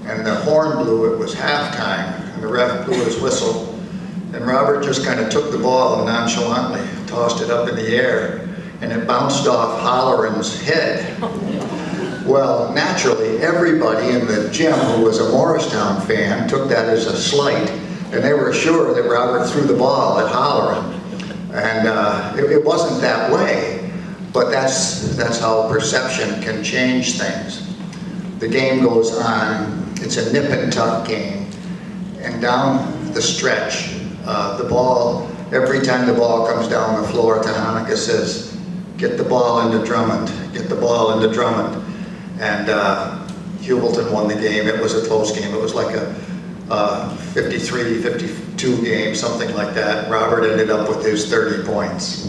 and the horn blew. It was halftime, and the ref blew his whistle, and Robert just kind of took the ball and nonchalantly tossed it up in the air, and it bounced off Holloran's head. Well, naturally, everybody in the gym who was a Morristown fan took that as a slight, and they were sure that Robert threw the ball at Holloran. And it wasn't that way, but that's how perception can change things. The game goes on. It's a nip and tuck game, and down the stretch, the ball, every time the ball comes down the floor, Tahanaka says, "Get the ball into Drummond, get the ball into Drummond." And Heuvelton won the game. It was a close game. It was like a 53-52 game, something like that. Robert ended up with his 30 points.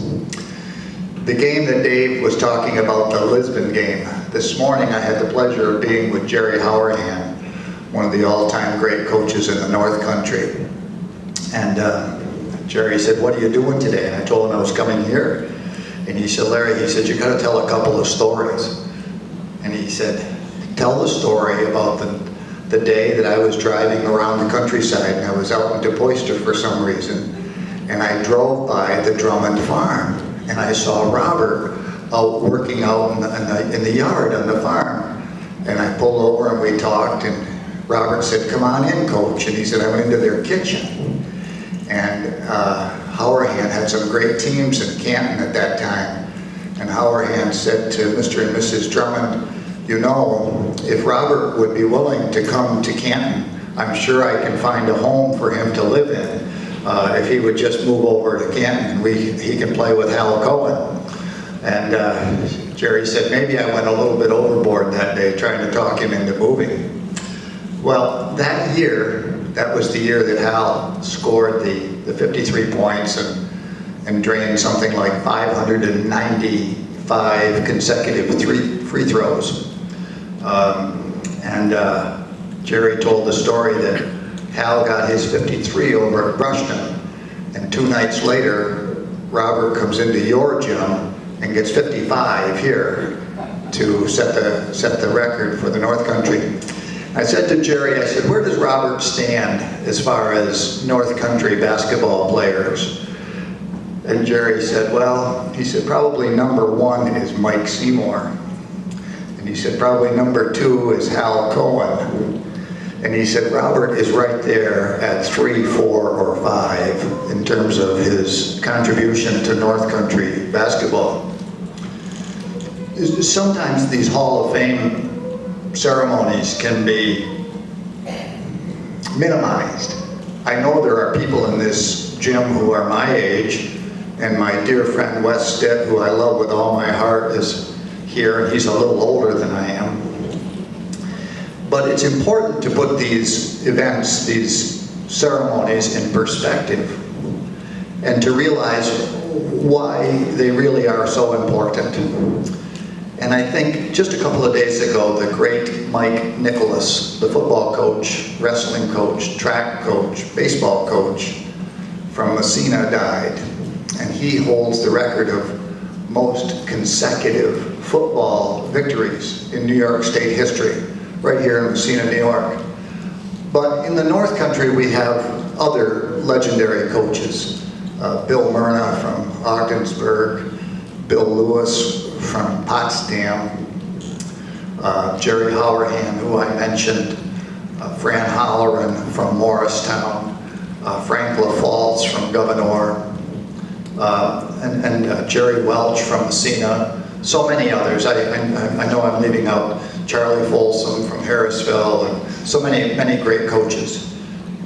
The game that Dave was talking about, the Lisbon game, this morning I had the pleasure of being with Jerry Howerhan, one of the all-time great coaches in the North Country. And Jerry said, "What are you doing today?" And I told him I was coming here. And he said, "Larry," he said, "you got to tell a couple of stories." And he said, "Tell the story about the day that I was driving around the countryside, and I was out in DePoyster for some reason, and I drove by the Drummond farm, and I saw Robert out working out in the yard on the farm. And I pulled over and we talked, and Robert said, 'Come on in, Coach.' And he said, 'I went into their kitchen.' And Howerhan had some great teams in Canton at that time. And Howerhan said to Mr. and Mrs. Drummond, 'You know, if Robert would be willing to come to Canton, I'm sure I can find a home for him to live in. If he would just move over to Canton, he can play with Hal Cohen.' And Jerry said, maybe I went a little bit overboard that day trying to talk him into moving. Well, that year, that was the year that Hal scored the 53 points and drained something like 595 consecutive free throws. Jerry told the story that Hal got his 53 over at Brushton, and 2 nights later, Robert comes into your gym and gets 55 here to set the record for the North Country. I said to Jerry, I said, "Where does Robert stand as far as North Country basketball players?" And Jerry said, well, he said, probably number 1 is Mike Seymour. And he said, probably number 2 is Hal Cohen. And he said, Robert is right there at 3, 4, or 5 in terms of his contribution to North Country basketball. Sometimes these Hall of Fame ceremonies can be minimized. I know there are people in this gym who are my age, and my dear friend Wes Stitt, who I love with all my heart, is here, and he's a little older than I am. But it's important to put these events, these ceremonies in perspective, and to realize why they really are so important. And I think just a couple of days ago, the great Mike Nicholas, the football coach, wrestling coach, track coach, baseball coach from Messina died. And he holds the record of most consecutive football victories in New York State history, right here in Messina, New York. But in the North Country, we have other legendary coaches. Bill Myrna from Ogdensburg, Bill Lewis from Potsdam, Jerry Howerhan, who I mentioned, Fran Holloran from Morristown, Frank LaFaltz from Gouverneur, and Jerry Welch from Messina, so many others. I know I'm leaving out Charlie Folsom from Harrisville, and so many great coaches.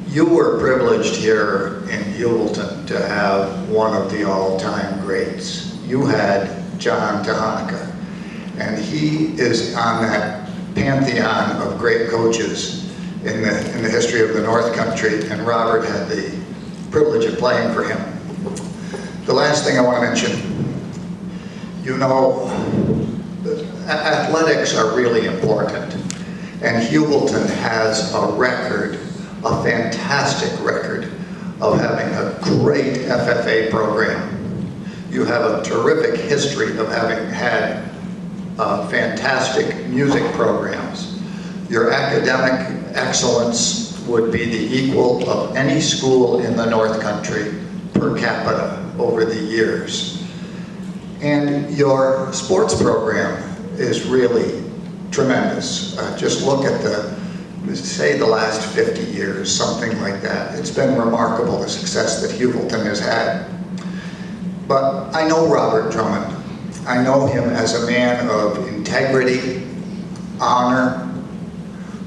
You were privileged here in Heuvelton to have one of the all-time greats. You had John Tahanaka, and he is on that pantheon of great coaches in the history of the North Country, and Robert had the privilege of playing for him. The last thing I want to mention, you know, athletics are really important, and Heuvelton has a record, a fantastic record, of having a great FFA program. You have a terrific history of having had fantastic music programs. Your academic excellence would be the equal of any school in the North Country per capita over the years. And your sports program is really tremendous. Just look at say the last 50 years, something like that. It's been remarkable, the success that Heuvelton has had. But I know Robert Drummond. I know him as a man of integrity, honor.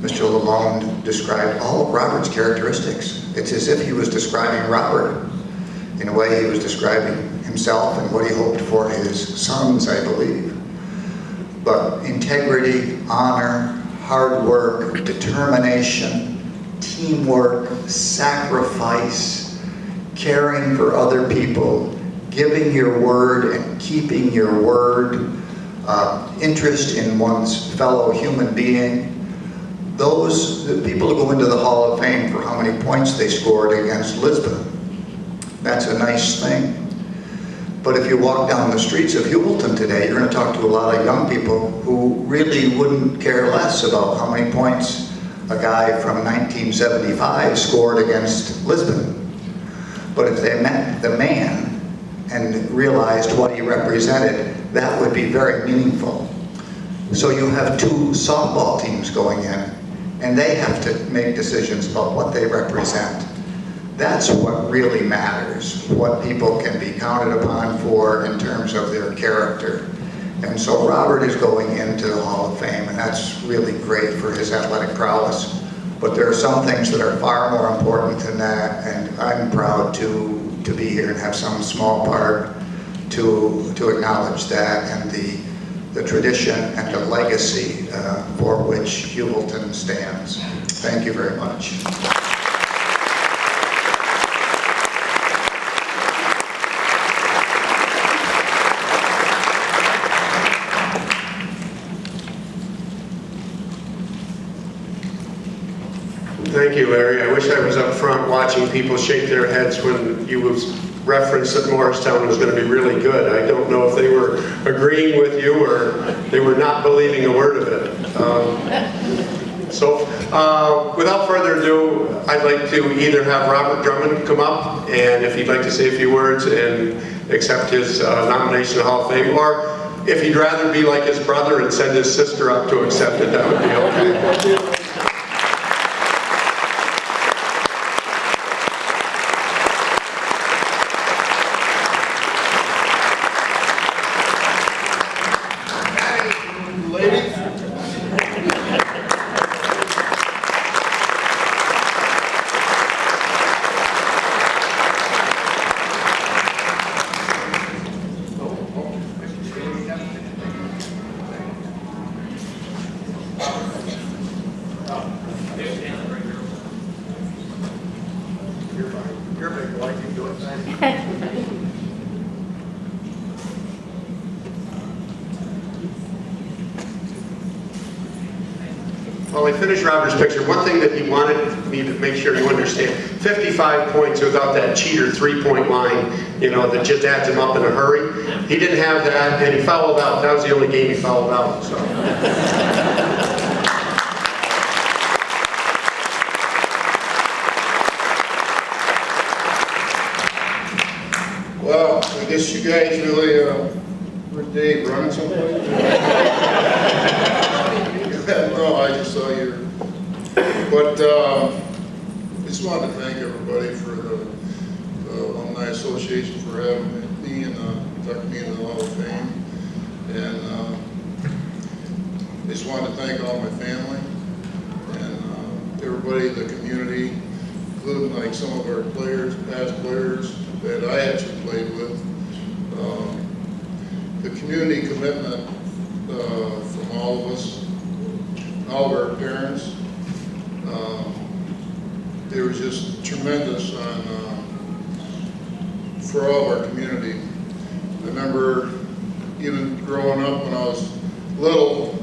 Mr. Lalonde described all of Robert's characteristics. It's as if he was describing Robert. In a way, he was describing himself and what he hoped for his sons, I believe. But integrity, honor, hard work, determination, teamwork, sacrifice, caring for other people, giving your word and keeping your word, interest in one's fellow human being. The people who go into the Hall of Fame for how many points they scored against Lisbon, that's a nice thing. But if you walk down the streets of Heuvelton today, you're going to talk to a lot of young people who really wouldn't care less about how many points a guy from 1975 scored against Lisbon. But if they met the man and realized what he represented, that would be very meaningful. So you have two softball teams going in, and they have to make decisions about what they represent. That's what really matters, what people can be counted upon for in terms of their character. And so Robert is going into the Hall of Fame, and that's really great for his athletic prowess. But there are some things that are far more important than that, and I'm proud to be here and have some small part to acknowledge that and the tradition and the legacy for which Heuvelton stands. Thank you very much. Thank you, Larry. I wish I was up front watching people shake their heads when you referenced that Morristown was going to be really good. I don't know if they were agreeing with you or they were not believing a word of it. Without further ado, I'd like to either have Robert Drummond come up, and if he'd like to say a few words and accept his nomination to the Hall of Fame, or if he'd rather be like his brother and send his sister up to accept it, that would be okay. While I finish Robert's picture, one thing that he wanted me to make sure you understand, 55 points without that cheater three-point line, that just adds him up in a hurry. He didn't have that, and he fouled out. That was the only game he fouled out. So. Well, I guess you guys really, were Dave running someplace? No, I just saw you. But I just wanted to thank everybody for the Alumni Association for having me and inducting me into the Hall of Fame. And I just wanted to thank all my family and everybody in the community, including like some of our players, past players that I actually played with. The community commitment from all of us, all of our parents, they were just tremendous for all of our community. I remember even growing up when I was little,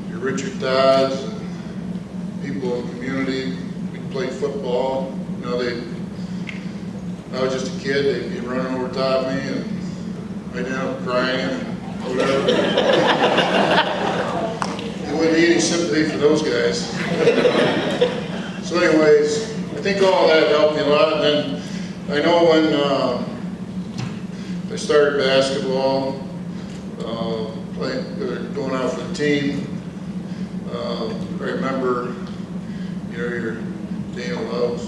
your Richard Dodds and people in the community, we'd play football. I was just a kid, they'd be running over top of me and I'd end up crying and whatever. It wouldn't need any sympathy for those guys. So anyways, I think all that helped me a lot. And then I know when I started basketball, going out for the team, I remember, your Daniel House,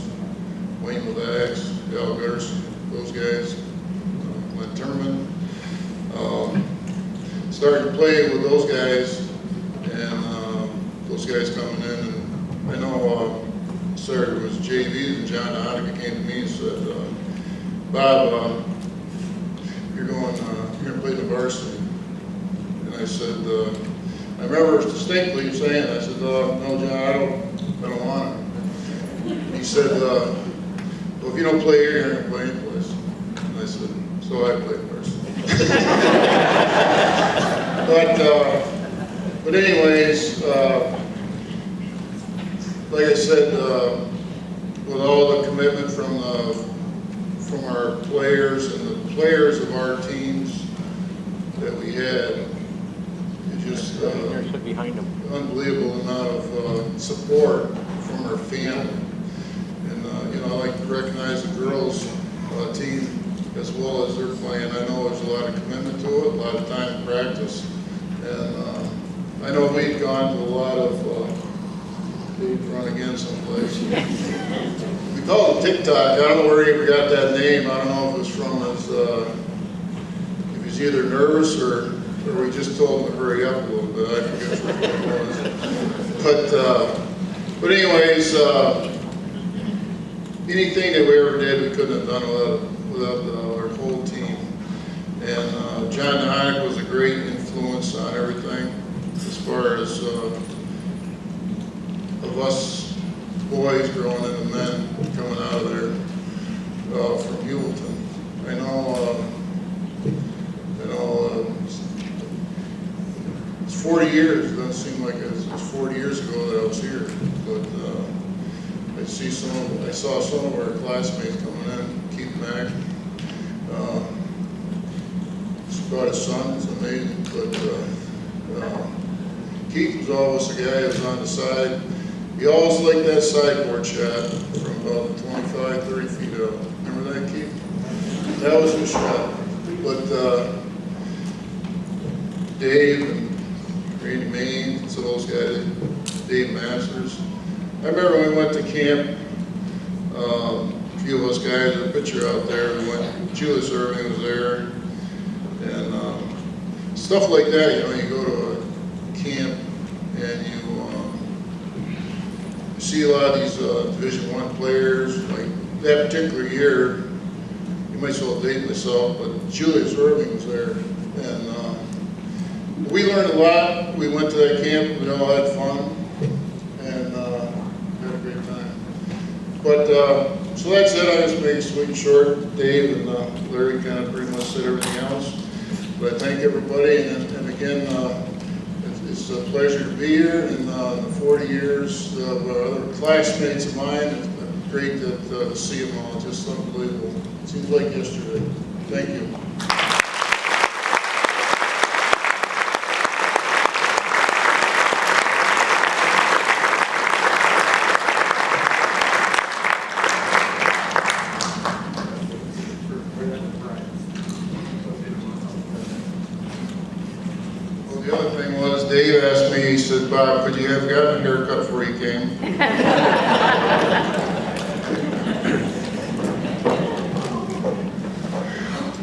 Wayne Levax, Al Garson, those guys, Glenn Turman. Started to play with those guys, and those guys coming in. And I know, it was JV, and John Hanukkah came to me and said, Bob, you're going to play the varsity. And I said, I remember distinctly saying, I said, no, John, I don't want it. He said, well, if you don't play here, you're going to play any place. And I said, so I played varsity. But anyways, like I said, with all the commitment from our players and the players of our teams that we had, it just unbelievable amount of support from our family. And I like to recognize the girls team as well as they're playing. I know there's a lot of commitment to it, a lot of time in practice, and I know we've gone to a lot of run again someplace. We call it TikTok. I don't know where he ever got that name. I don't know if it was from his, if he's either nervous or we just told him to hurry up a little bit. I forget what it was. But anyways, anything that we ever did, we couldn't have done without our whole team. And John Hanukkah was a great influence on everything as far as of us boys growing into men coming out of there from Heuvelton. I know it's 40 years. It doesn't seem like it's 40 years ago that I was here, but I saw some of our classmates coming in. Keith Mack, he's brought his son. It's amazing, but Keith was always the guy who was on the side. He always liked that sideboard shot from about 25, 30 feet out. Remember that, Keith? That was his shot. But Dave and Randy Main, some of those guys, Dave Masters. I remember when we went to camp, a few of us guys, a picture out there, we went, Julius Irving was there, and stuff like that, you go to a camp and you see a lot of these Division I players. Like that particular year, you might as well date myself, but Julius Irving was there, and we learned a lot. We went to that camp, we all had fun, and had a great time. But so that's it. I just make it sweet and short. Dave and Larry kind of pretty much said everything else. But I thank everybody, and again, it's a pleasure to be here, and the 40 years of other classmates of mine, it's great to see them all. It's just unbelievable. It seems like yesterday. Thank you. The other thing was, Dave asked me, he said, Bob, could you have gotten a haircut before you came?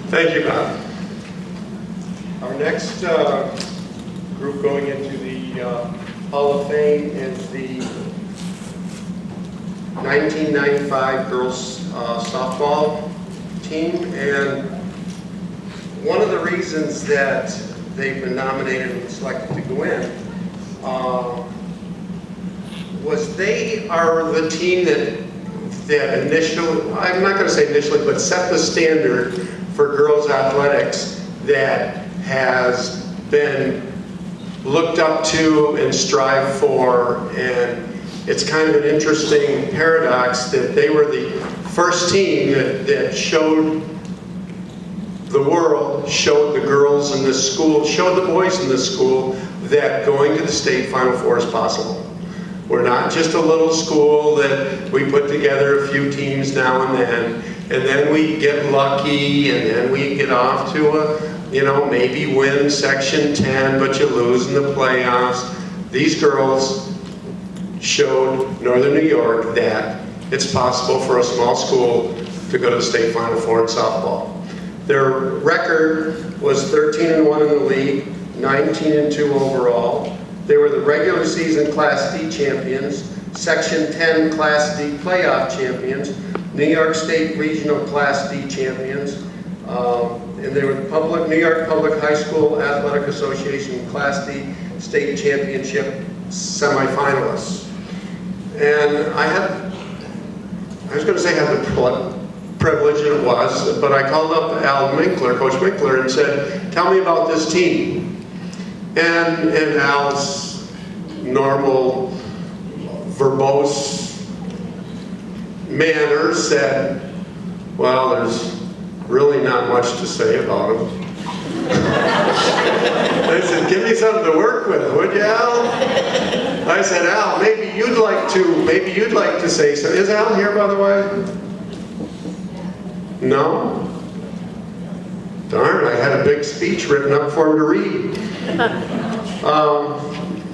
Thank you, Bob. Our next group going into the Hall of Fame is the 1995 girls softball team, and one of the reasons that they've been nominated and selected to go in was they are the team that initially, I'm not going to say initially, but set the standard for girls athletics that has been looked up to and strived for. And it's kind of an interesting paradox that they were the first team that showed the world, showed the girls in this school, showed the boys in this school that going to the state Final Four is possible. We're not just a little school that we put together a few teams now and then we get lucky, and then we get off to a, you know, maybe win Section 10, but you lose in the playoffs. These girls showed Northern New York that it's possible for a small school to go to the state Final Four in softball. Their record was 13-1 in the league, 19-2 overall. They were the regular season Class D champions, Section 10 Class D playoff champions, New York State Regional Class D champions, and they were the New York Public High School Athletic Association Class D State Championship semifinalists. And I was going to say I had the privilege, and it was, but I called up Al Minkler, Coach Minkler, and said, tell me about this team. And in Al's normal, verbose manner said, well, there's really not much to say about them. I said, give me something to work with, would you, Al? I said, Al, maybe you'd like to say something. Is Al here, by the way? No? Darn, I had a big speech written up for him to read.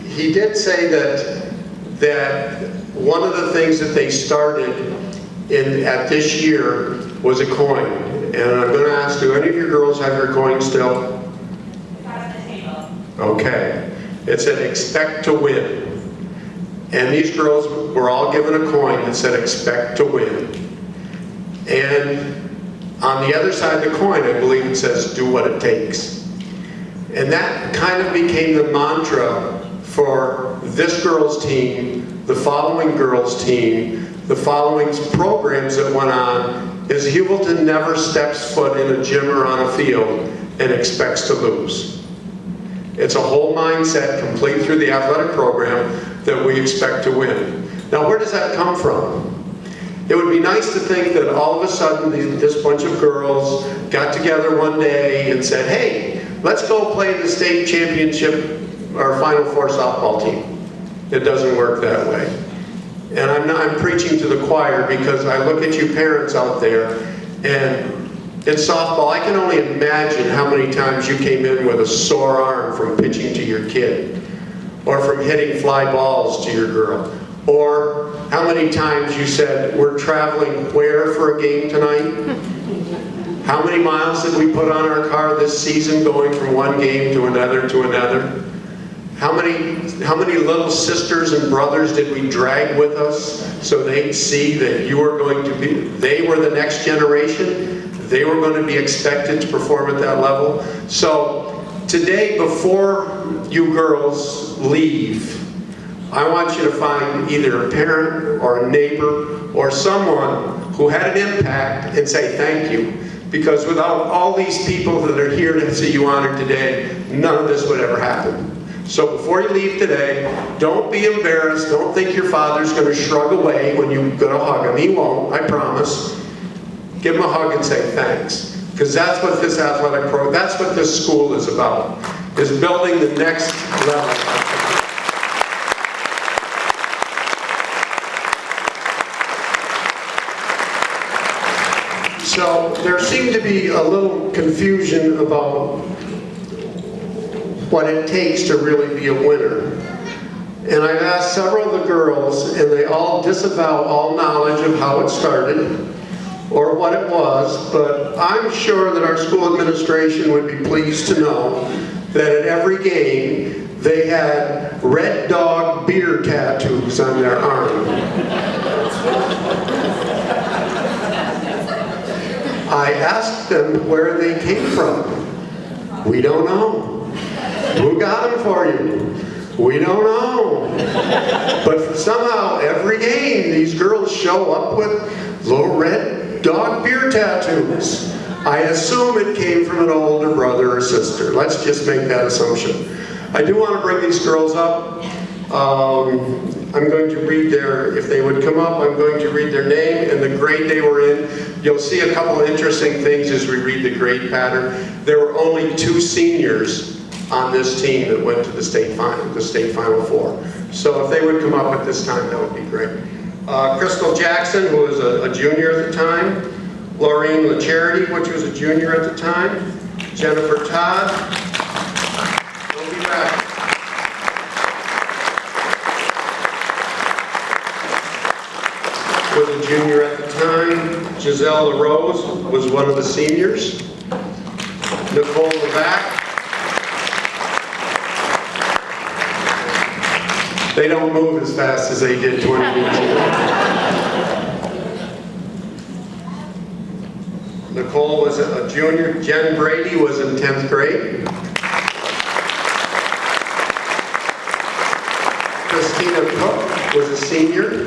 He did say that one of the things that they started at this year was a coin. And I'm going to ask, do any of your girls have your coin still? Across the table. Okay. It said expect to win. And these girls were all given a coin that said expect to win. And on the other side of the coin, I believe it says do what it takes. And that kind of became the mantra for this girls' team, the following girls' team, the following programs that went on, is Heuvelton never steps foot in a gym or on a field and expects to lose. It's a whole mindset complete through the athletic program that we expect to win. Now, where does that come from? It would be nice to think that all of a sudden this bunch of girls got together one day and said, hey, let's go play the state championship or Final Four softball team. It doesn't work that way. And I'm preaching to the choir because I look at you parents out there, and in softball, I can only imagine how many times you came in with a sore arm from pitching to your kid, or from hitting fly balls to your girl, or how many times you said, we're traveling where for a game tonight? How many miles did we put on our car this season going from one game to another to another? How many little sisters and brothers did we drag with us so they'd see that you were going to be, they were the next generation, they were going to be expected to perform at that level. So today, before you girls leave, I want you to find either a parent or a neighbor or someone who had an impact and say thank you. Because without all these people that are here to see you honored today, none of this would ever happen. So before you leave today, don't be embarrassed. Don't think your father's going to shrug away when you go to hug him. He won't, I promise. Give him a hug and say thanks. Because that's what this athletic program, that's what this school is about, is building the next level. So there seemed to be a little confusion about what it takes to really be a winner. And I've asked several of the girls, and they all disavow all knowledge of how it started or what it was, but I'm sure that our school administration would be pleased to know that at every game they had Red Dog beer tattoos on their arm. I asked them where they came from. We don't know. Who got them for you? We don't know. But somehow every game these girls show up with little Red Dog beer tattoos. I assume it came from an older brother or sister. Let's just make that assumption. I do want to bring these girls up. I'm going to read if they would come up, I'm going to read their name and the grade they were in. You'll see a couple of interesting things as we read the grade pattern. There were only 2 seniors on this team that went to the state final four. So if they would come up at this time, that would be great. Crystal Jackson, who was a junior at the time. Laureen LaCharity, which was a junior at the time. Jennifer Todd. We'll be back. Was a junior at the time. Giselle LaRose was one of the seniors. Nicole Levac. They don't move as fast as they did 20 years ago. Nicole was a junior. Jen Brady was in 10th grade. Christina Cook was a senior.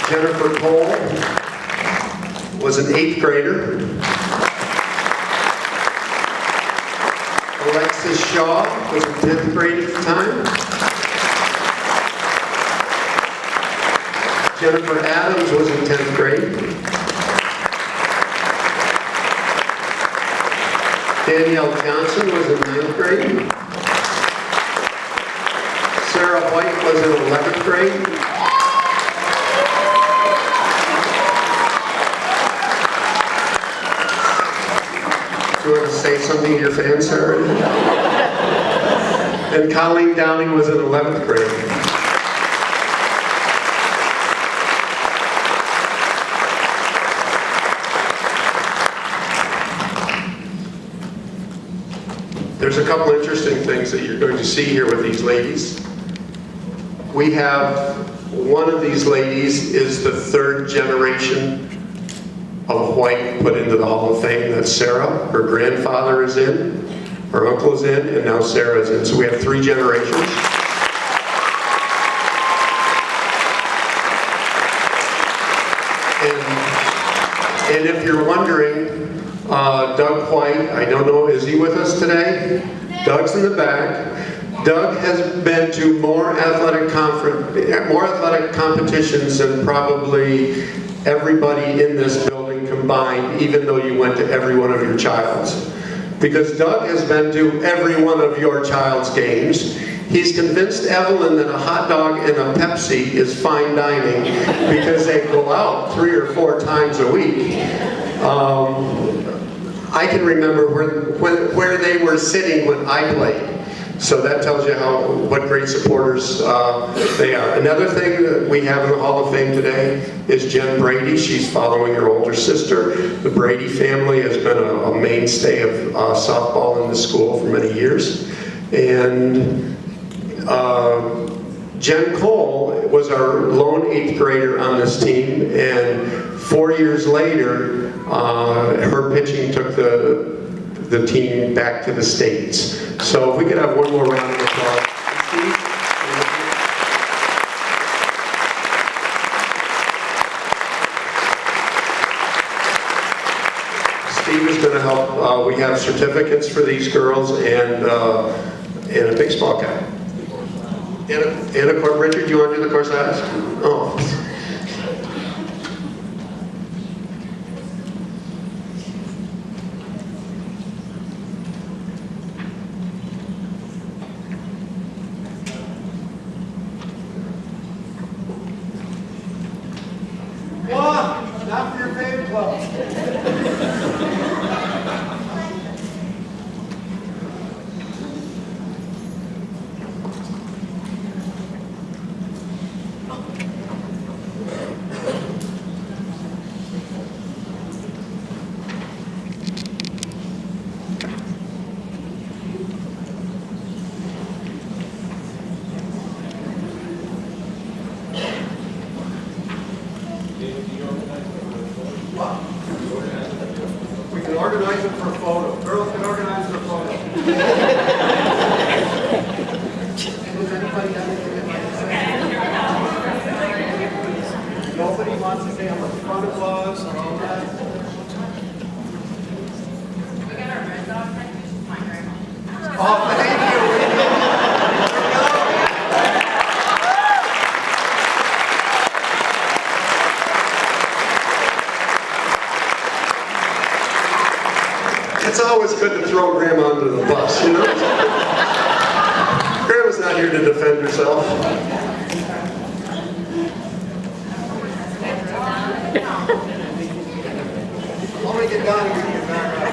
Jennifer Cole was an 8th grader. Alexis Shaw was in 10th grade at the time. Jennifer Adams was in 10th grade. Danielle Johnson was in 9th grade. Sarah White was in 11th grade. Do you want to say something to your fans, Sarah? And Colleen Downing was in 11th grade. There's a couple interesting things that you're going to see here with these ladies. We have one of these ladies is the 3rd generation of White put into the Hall of Fame. That's Sarah. Her grandfather is in, her uncle is in, and now Sarah is in. So we have 3 generations. And if you're wondering, Doug White, I don't know, is he with us today? Doug's in the back. Doug has been to more athletic competitions than probably everybody in this building combined, even though you went to every one of your child's. Because Doug has been to every one of your child's games. He's convinced Evelyn that a hot dog and a Pepsi is fine dining because they go out 3 or 4 times a week. I can remember where they were sitting when I played. So that tells you what great supporters they are. Another thing that we have in the Hall of Fame today is Jen Brady. She's following her older sister. The Brady family has been a mainstay of softball in the school for many years. And Jen Cole was our lone 8th grader on this team, and 4 years later, her pitching took the team back to the States. So if we could have one more round of applause. Steve? Steve is going to help. We have certificates for these girls and a baseball cap. And a court. Richard, do you want to do the corsage? Oh. Not for your favorite club. We can organize it for a photo. Girls can organize for a photo. Nobody wants to stay on the front of us and all that. We got our red dog next to mine right now. Oh, thank you. It's all good to throw Grandma under the bus, you know? Grandma's not here to defend herself. Only get down when you're back up.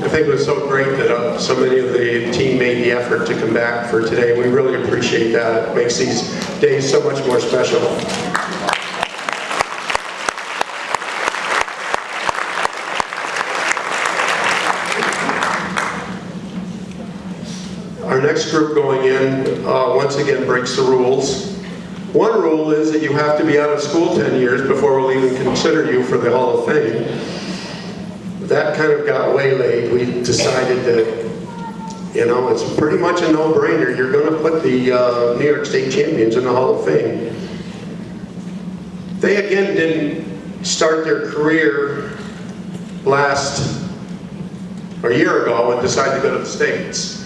I think it was so great that so many of the team made the effort to come back for today. We really appreciate that. It makes these days so much more special. Our next group going in, once again, breaks the rules. One rule is that you have to be out of school 10 years before we'll even consider you for the Hall of Fame. That kind of got waylaid. We decided that, you know, it's pretty much a no-brainer. You're going to put the New York State champions in the Hall of Fame. They again didn't start their career a year ago and decide to go to the States.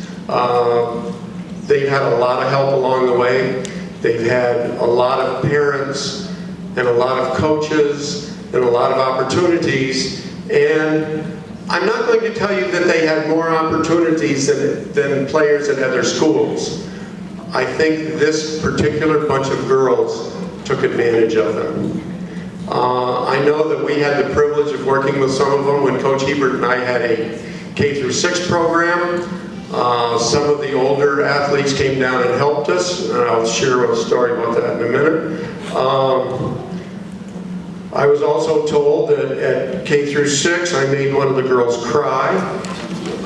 They've had a lot of help along the way. They've had a lot of parents and a lot of coaches and a lot of opportunities. And I'm not going to tell you that they had more opportunities than players at other schools. I think this particular bunch of girls took advantage of them. I know that we had the privilege of working with some of them when Coach Hebert and I had a K-6 program. Some of the older athletes came down and helped us, and I'll share a story about that in a minute. I was also told that at K-6 I made one of the girls cry.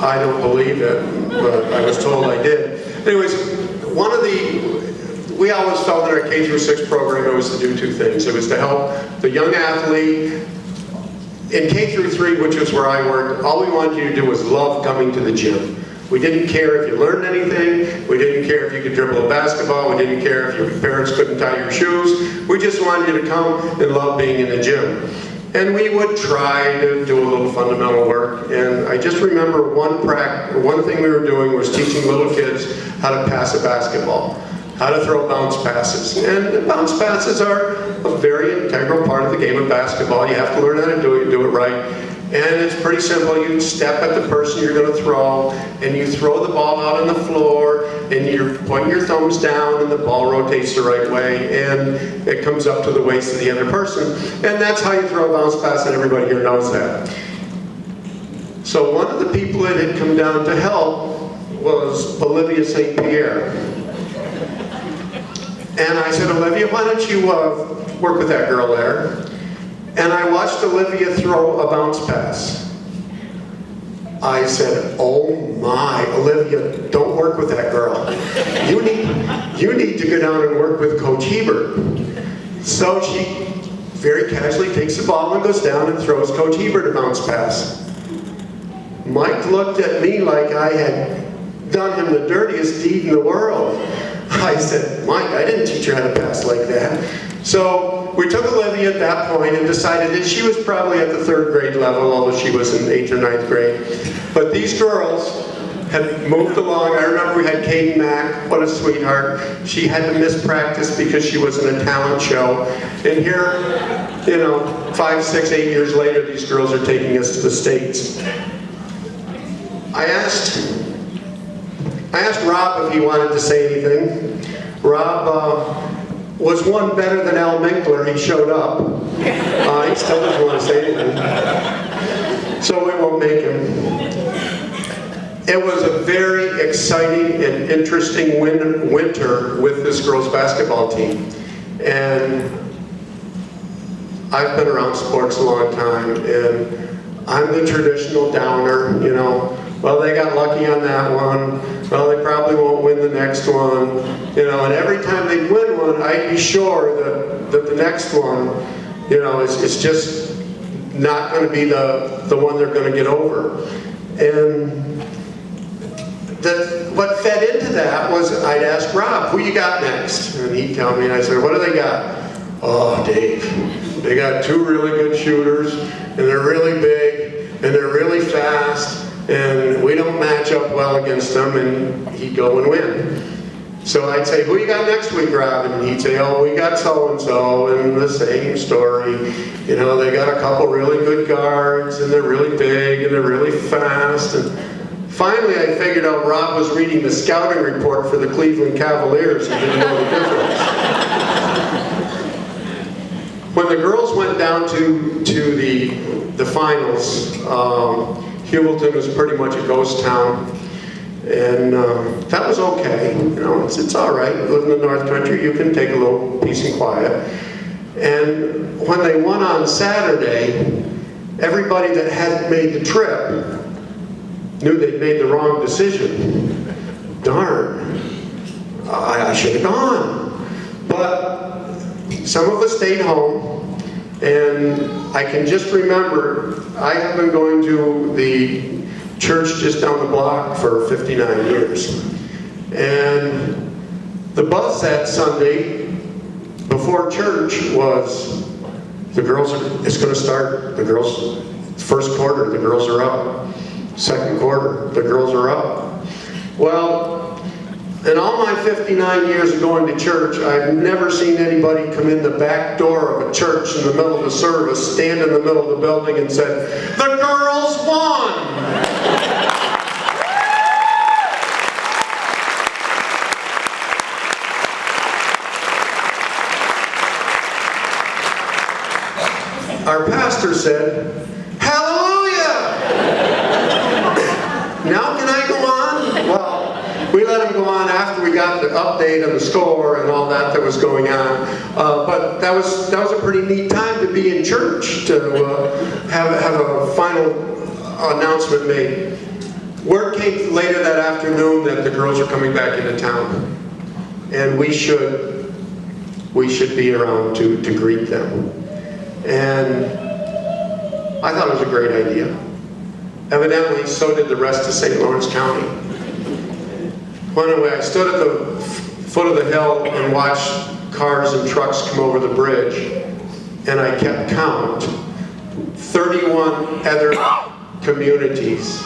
I don't believe it, but I was told I did. Anyways, we always felt in our K-6 program it was to do two things. It was to help the young athlete. In K-3, which is where I worked, all we wanted you to do was love coming to the gym. We didn't care if you learned anything. We didn't care if you could dribble a basketball. We didn't care if your parents couldn't tie your shoes. We just wanted you to come and love being in the gym. And we would try to do a little fundamental work. And I just remember one thing we were doing was teaching little kids how to pass a basketball, how to throw bounce passes. And bounce passes are a very integral part of the game of basketball. You have to learn how to do it right. And it's pretty simple. You step at the person you're going to throw, and you throw the ball out on the floor, and you're pointing your thumbs down, and the ball rotates the right way, and it comes up to the waist of the other person. And that's how you throw a bounce pass, and everybody here knows that. So one of the people that had come down to help was Olivia St. Pierre. And I said, Olivia, why don't you work with that girl there? And I watched Olivia throw a bounce pass. I said, oh my, Olivia, don't work with that girl. You need to go down and work with Coach Hebert. So she very casually takes the ball and goes down and throws Coach Hebert a bounce pass. Mike looked at me like I had done him the dirtiest deed in the world. I said, Mike, I didn't teach her how to pass like that. So we took Olivia at that point and decided that she was probably at the 3rd grade level, although she was in 8th or 9th grade. But these girls had moved along. I remember we had Katie Mack, what a sweetheart. She had to miss practice because she was in a talent show. And here, you know, 5, 6, 8 years later, these girls are taking us to the States. I asked Rob if he wanted to say anything. Rob was one better than Al Minkler. He showed up. He still doesn't want to say anything. So we won't make him. It was a very exciting and interesting winter with this girls basketball team. And I've been around sports a long time, and I'm the traditional downer, you know. Well, they got lucky on that one. Well, they probably won't win the next one. You know, and every time they win one, I'd be sure that the next one, you know, is just not going to be the one they're going to get over. And what fed into that was I'd ask Rob, who you got next? And he'd tell me, and I said, what do they got? Oh, Dave, they got 2 really good shooters, and they're really big, and they're really fast, and we don't match up well against them, and he'd go and win. So I'd say, who you got next week, Rob? And he'd say, oh, we got so-and-so, and the same story. You know, they got a couple really good guards, and they're really big, and they're really fast. And finally, I figured out Rob was reading the scouting report for the Cleveland Cavaliers and didn't know the difference. When the girls went down to the finals, Heuvelton was pretty much a ghost town, and that was okay. You know, it's all right. You live in the North Country, you can take a little peace and quiet. And when they won on Saturday, everybody that hadn't made the trip knew they'd made the wrong decision. Darn, I should have gone. But some of us stayed home, and I can just remember, I have been going to the church just down the block for 59 years. And the buzz that Sunday before church was, it's going to start, the girls, first quarter, the girls are up. Second quarter, the girls are up. Well, in all my 59 years of going to church, I've never seen anybody come in the back door of a church in the middle of a service, stand in the middle of the building and said, "The girls won!" Our pastor said, "Hallelujah! Now can I go on?" Well, we let him go on after we got the update on the score and all that was going on. But that was a pretty neat time to be in church, to have a final announcement made. Word came later that afternoon that the girls are coming back into town, and we should be around to greet them. And I thought it was a great idea. Evidently, so did the rest of St. Lawrence County. Anyway, I stood at the foot of the hill and watched cars and trucks come over the bridge, and I kept count. 31 other communities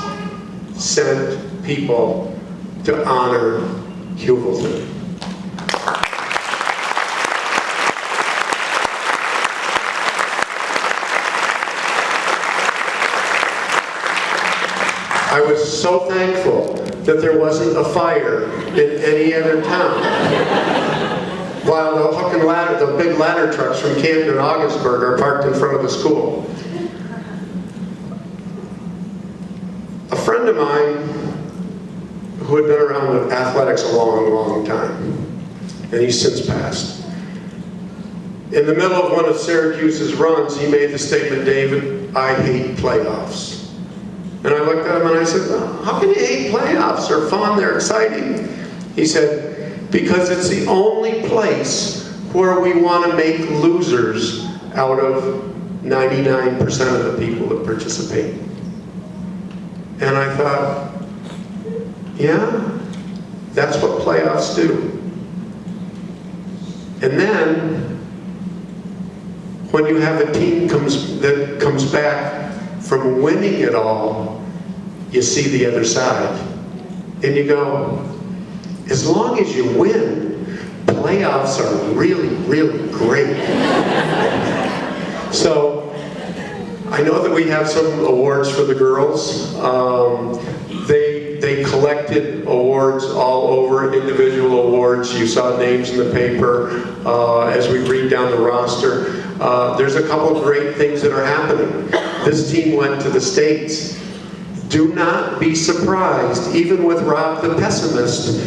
sent people to honor Heuvelton. I was so thankful that there wasn't a fire in any other town. While the hook and ladder, the big ladder trucks from Canton and Augsburg are parked in front of the school. A friend of mine who had been around with athletics a long, long time, and he's since passed. In the middle of one of Syracuse's runs, he made the statement, "David, I hate playoffs." And I looked at him and I said, "How can you hate playoffs? They're fun, they're exciting." He said, "Because it's the only place where we want to make losers out of 99% of the people that participate." And I thought, yeah, that's what playoffs do. And then, when you have a team that comes back from winning it all, you see the other side. And you go, as long as you win, playoffs are really, really great. So, I know that we have some awards for the girls. They collected awards all over, individual awards. You saw names in the paper as we read down the roster. There's a couple of great things that are happening. This team went to the States. Do not be surprised, even with Rob the pessimist,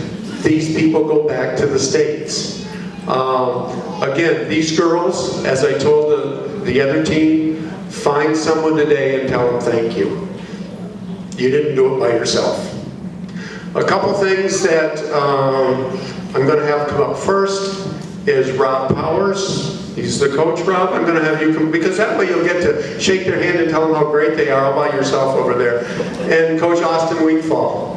these people go back to the States. Again, these girls, as I told the other team, find someone today and tell them thank you. You didn't do it by yourself. A couple things that I'm going to have come up first is Rob Powers. He's the coach, Rob. I'm going to have you come, because that way you'll get to shake their hand and tell them how great they are all by yourself over there. And Coach Austin Wheatfall.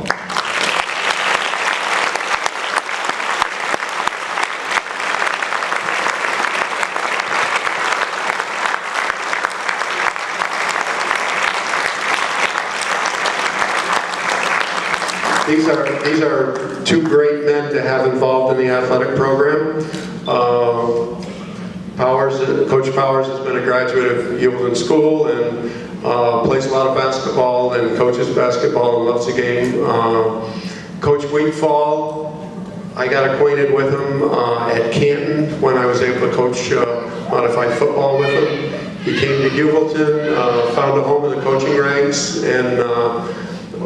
These are two great men to have involved in the athletic program. Coach Powers has been a graduate of Heuvelton School and plays a lot of basketball and coaches basketball and loves the game. Coach Wheatfall, I got acquainted with him at Canton when I was able to coach modified football with him. He came to Heuvelton, found a home in the coaching ranks, and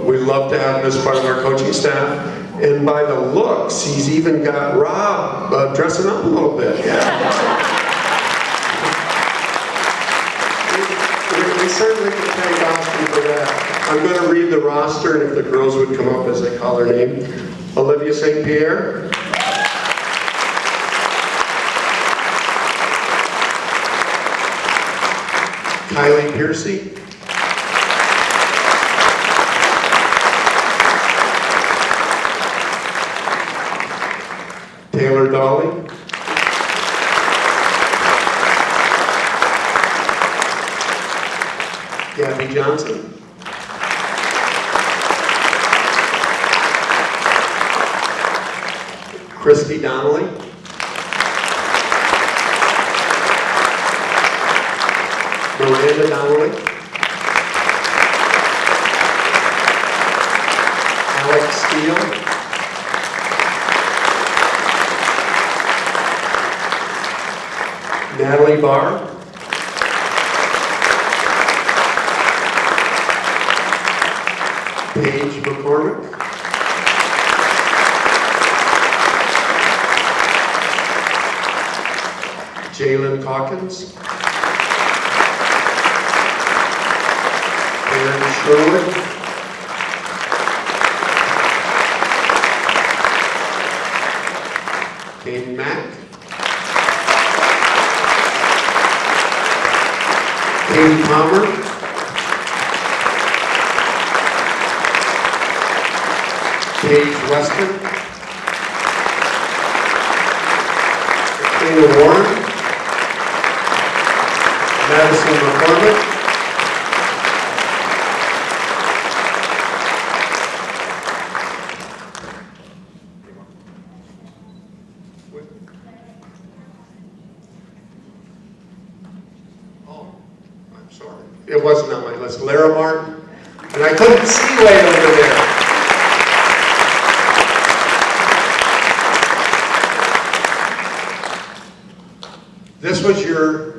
we love to have him as part of our coaching staff. And by the looks, he's even got Rob dressing up a little bit. Yeah. We certainly can thank Austin for that. I'm going to read the roster, and if the girls would come up as I call their name. Olivia St. Pierre. Kylie Piercy. Taylor Dolly. Gabby Johnson. Christy Donnelly. Miranda Donnelly. Alex Steele. Natalie Barr. Paige McCormick. Jalen Calkins. Aaron Sherwood. Caden Mack. Katie Palmer. Paige Weston. Kayla Warren. Madison McCormick. Oh, I'm sorry. It wasn't on my list. Lara Martin. And I couldn't see way over there.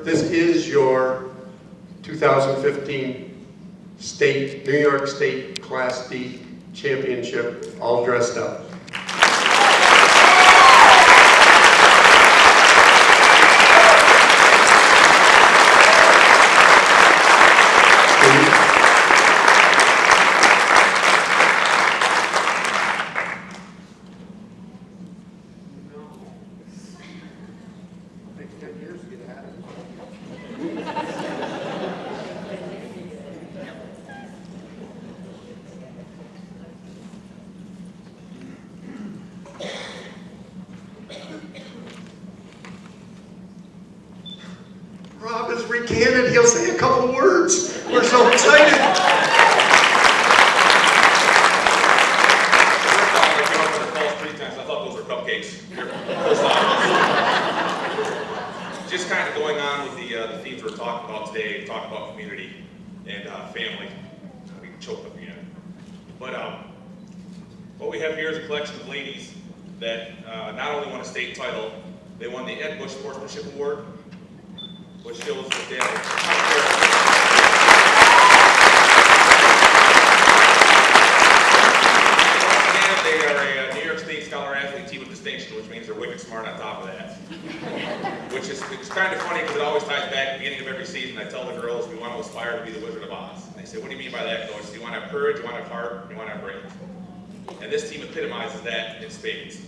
This is your 2015 New York State Class D championship, all dressed up. Rob is recanted. He'll say a couple words. We're so excited. I thought those were cupcakes. Just kind of going on with the themes we're talking about today, talking about community and family. We can choke up again. But what we have here is a collection of ladies that not only won a state title, they won the Ed Bush Sportsmanship Award, which shows that they are a New York State Scholar Athlete team with distinction. distinction, which means they're wicked smart on top of that. Which is, it's kind of funny because it always ties back at the beginning of every season. I tell the girls we want to aspire to be the Wizard of Oz. And they say, what do you mean by that, Coach? Do you want to have courage, you want to have heart, you want to have brains? And this team epitomizes that in spades.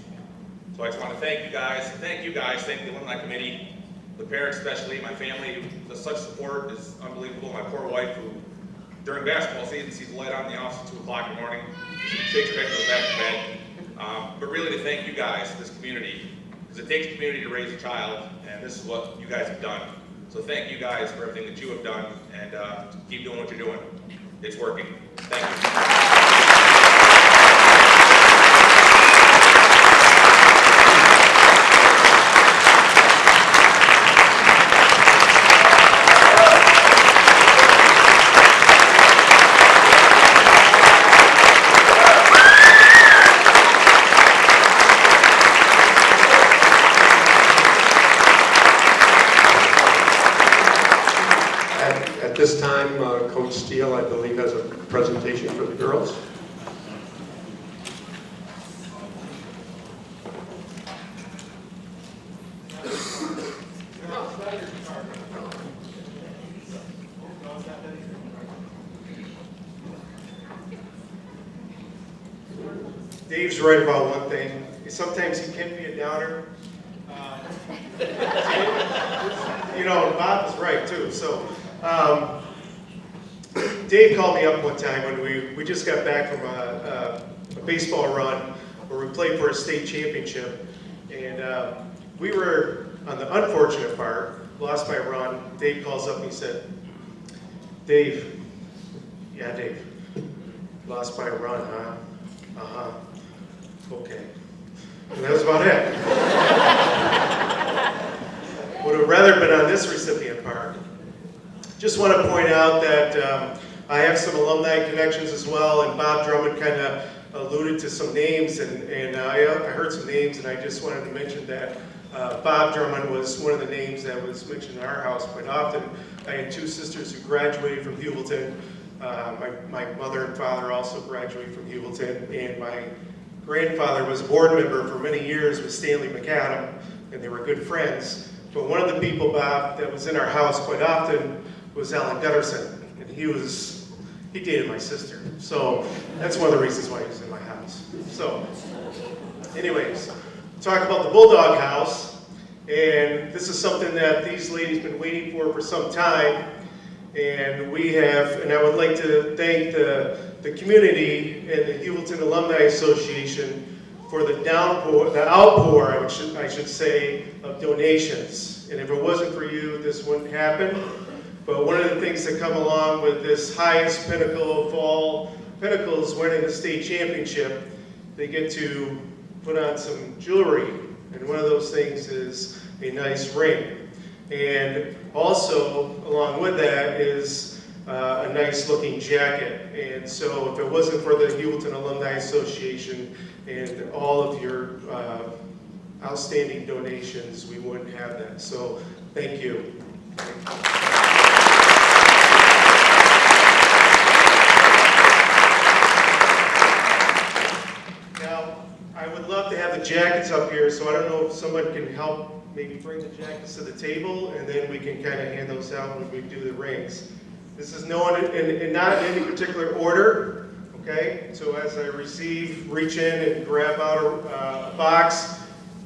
So I just want to thank you guys, thank the Alumni Committee, the parents especially, my family, such support is unbelievable. My poor wife, who during basketball season sees the light on in the office at 2 o'clock in the morning, she shakes her head and goes back to bed. But really to thank you guys, this community, because it takes community to raise a child, and this is what you guys have done. So thank you guys for everything that you have done, and keep doing what you're doing. It's working. Thank you. At this time, Coach Steele, I believe, has a presentation for the girls. Dave's right about one thing. Sometimes he can be a downer. You know, Bob is right too. So Dave called me up one time when we just got back from a baseball run where we played for a state championship, and we were on the unfortunate part, lost my run. Dave calls up and he said, Dave, yeah, Dave, lost my run, huh? Uh-huh. Okay. And that was about it. Would have rather been on this recipient part. Just want to point out that I have some alumni connections as well, and Bob Drummond kind of alluded to some names, and I heard some names, and I just wanted to mention that Bob Drummond was one of the names that was mentioned in our house quite often. I had 2 sisters who graduated from Heuvelton. My mother and father also graduated from Heuvelton, and my grandfather was a board member for many years with Stanley McAdam, and they were good friends. But one of the people, Bob, that was in our house quite often was Alan Gutterson, and he dated my sister. So that's one of the reasons why he was in my house. So anyways, talk about the Bulldog House, and this is something that these ladies have been waiting for some time. And I would like to thank the community and the Heuvelton Alumni Association for the outpour, I should say, of donations. And if it wasn't for you, this wouldn't happen. But one of the things that come along with this highest pinnacle of all pinnacles, winning the state championship, they get to put on some jewelry. And one of those things is a nice ring. And also, along with that, is a nice looking jacket. And so if it wasn't for the Heuvelton Alumni Association and all of your outstanding donations, we wouldn't have that. So thank you. Now, I would love to have the jackets up here, so I don't know if someone can help maybe bring the jackets to the table, and then we can kind of hand those out when we do the rings. This is known and not in any particular order, okay? So as I reach in and grab out a box,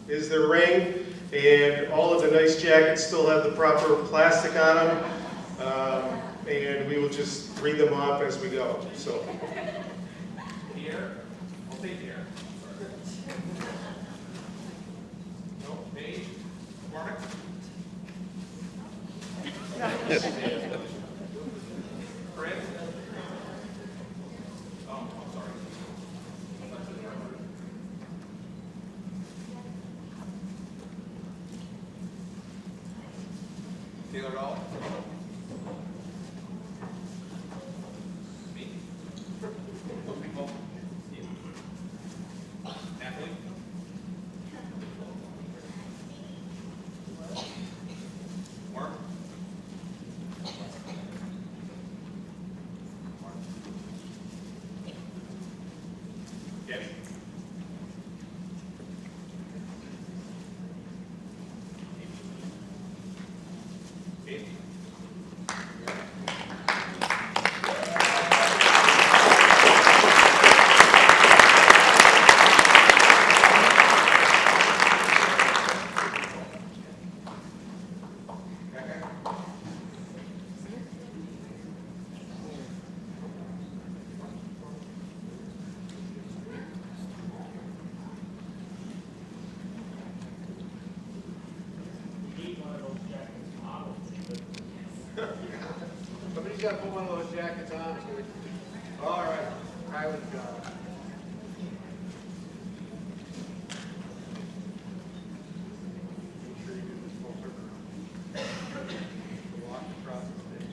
is the ring, and all of the nice jackets still have the proper plastic on them, and we will just read them off as we go. So. Here, I'll take here. No, me. Mark? Fred? Oh, I'm sorry. Taylor Dahl? Me? Oh, Steve. Natalie? Mark? Gabby? Kate? Somebody's got to put one of those jackets on. All right, Kylie, make sure you do this full turnaround. Walk across the stage.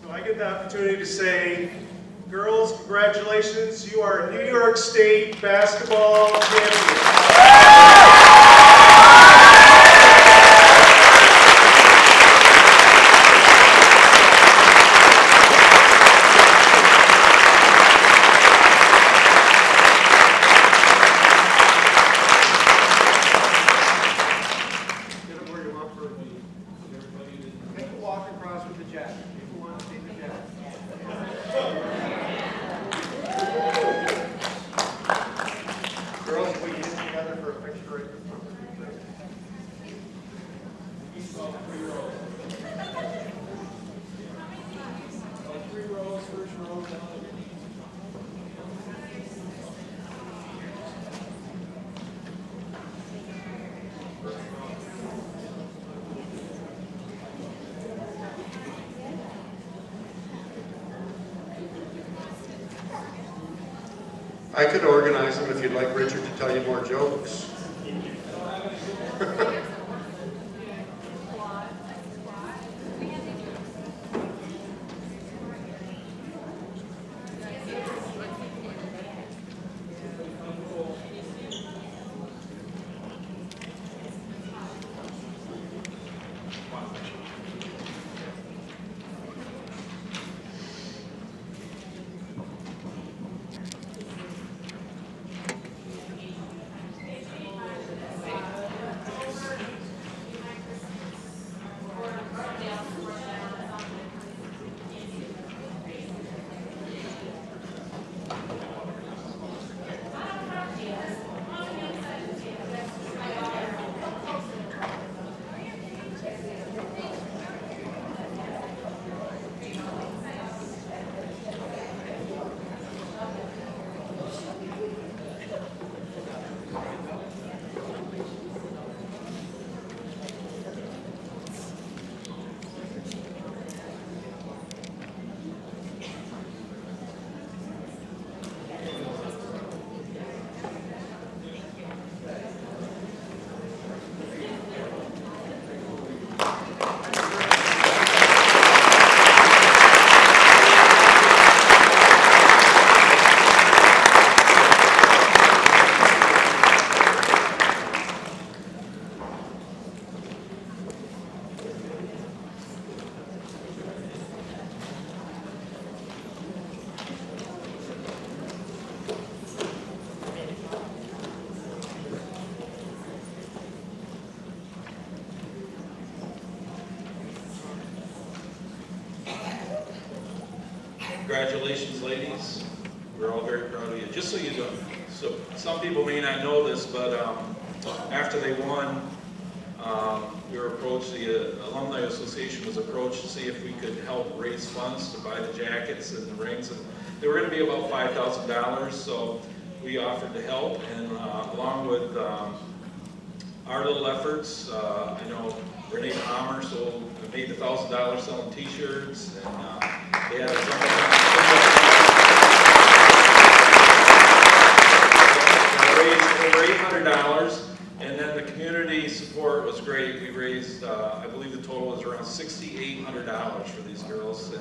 So I get the opportunity to say, girls, congratulations, you are New York State basketball champions. Get them where you want for everybody to take a walk across with the jacket. People want to see the jacket. Girls, will you get together for a picture right in front of you? Each all 3 rows. All 3 rows, first row down. I could organize them if you'd like Richard to tell you more jokes. Congratulations, ladies. We're all very proud of you. Just so you know, so some people may not know this, but after they won, we were approached, the Alumni Association was approached to see if we could help raise funds to buy the jackets and the rings. And they were going to be about $5,000, so we offered to help. And along with our little efforts, I know Renee Palmer made the $1,000 selling T-shirts, and they had raised over $800, and then the community support was great. We raised, I believe the total was around $6,800 for these girls,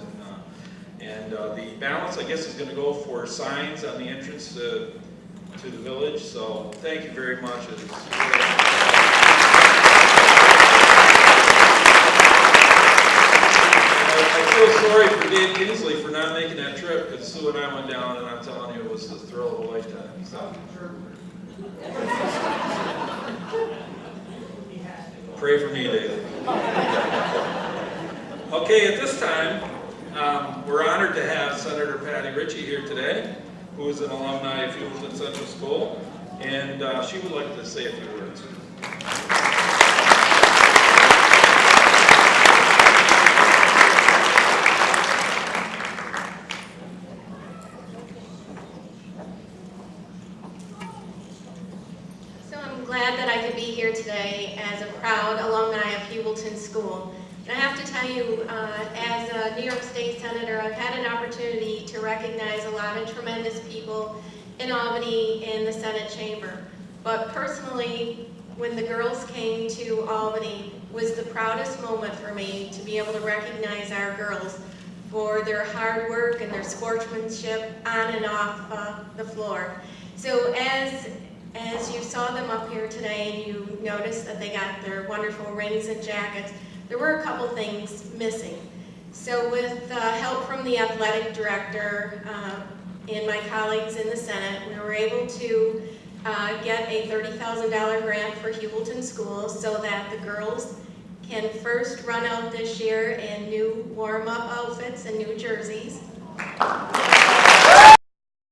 and And the balance, I guess, is going to go for signs on the entrance to the village. So thank you very much. I feel sorry for Dave Kinsley for not making that trip, because Sue and I went down, and I'm telling you, it was the thrill of a lifetime. So. Pray for me, Dave. Okay, at this time, we're honored to have Senator Patty Ritchie here today, who is an alumni of Heuvelton Central School, and she would like to say a few words. So I'm glad that I could be here today as a proud alumni of Heuvelton School. And I have to tell you, as a New York State Senator, I've had an opportunity to recognize a lot of tremendous people in Albany in the Senate chamber. But personally, when the girls came to Albany, was the proudest moment for me to be able to recognize our girls for their hard work and their sportsmanship on and off the floor. So as you saw them up here today and you noticed that they got their wonderful rings and jackets, there were a couple things missing. So with help from the athletic director and my colleagues in the Senate, we were able to get a $30,000 grant for Heuvelton Schools so that the girls can first run out this year in new warm-up outfits and new jerseys.